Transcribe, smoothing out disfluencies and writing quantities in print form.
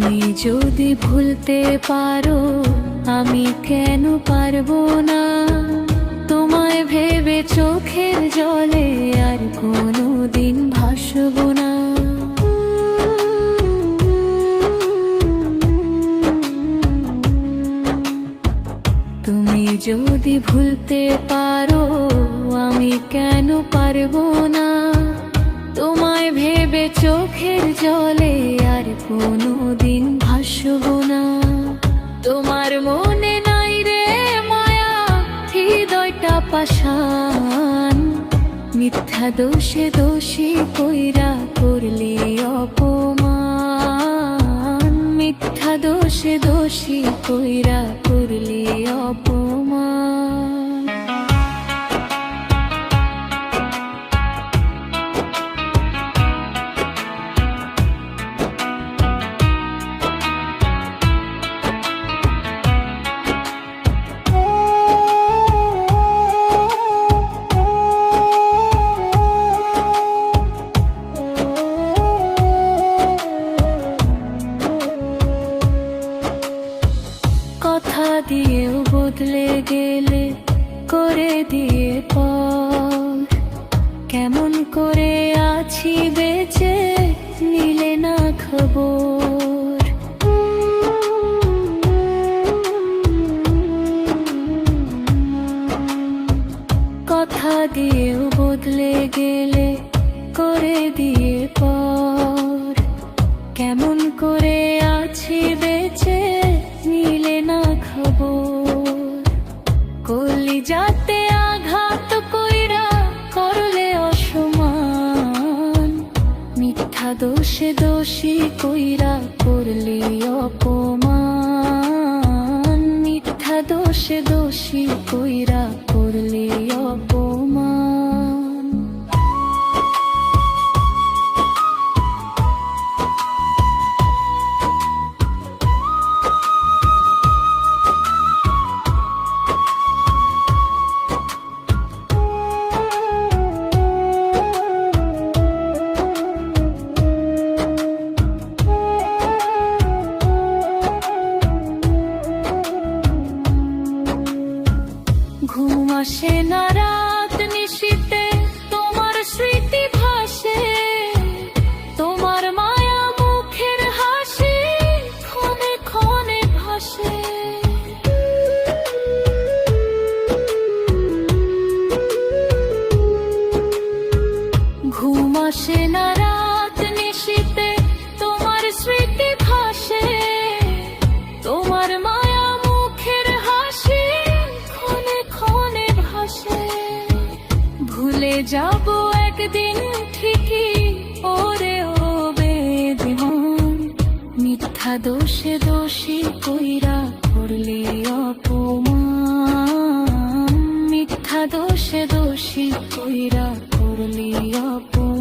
তুমি যদি ভুলতে পারো আমি কেন পারবো না, তোমায় ভেবে চোখের জলে আর কোনোদিন ভাসবো না। তুমি যদি ভুলতে পারো আমি কেন পারবো না, তোমায় ভেবে চোখের জলে আর কোনোদিন ভাসবো না। তোমার মনে নাই রে মায়া, হৃদয়টা পাষাণ, মিথ্যা দোষে দোষী কইরা করলি অপমান, মিথ্যা দোষে দোষী কইরা করলি অপমান। কথা দিয়েও বদলে গেলে করে দিয়ে পর, কেমন করে আছি বেঁচে নিলে না খবর। কথা দিয়েও বদলে গেলে করে দিয়ে পর, কেমন করে আছি বেঁচে নিলে না খবর। কলিজাতে আঘাত কইরা করলে অসমান, মিথ্যা দোষে দোষী কইরা করলি অপমান, মিথ্যা দোষে দোষী কইরা করলি অপমান। ঘুম আসে না রাত নিশীতে তোমার স্মৃতি ভাসে, তোমার মায়া মুখের হাসি ক্ষণে ক্ষণে ভাসে। ঘুম আসে না রাত নিশীতে তোমার স্মৃতি ভাসে, তোমার মায়া মুখের হাসি ক্ষণে ক্ষণে ভাসে। ভুলে যাব একদিন ঠিকই ওরে ও বেদীমন, মিথ্যা দোষে দোষী কইরা করলি অপমান, মিথ্যা দোষে দোষী কইরা করলি অপমান।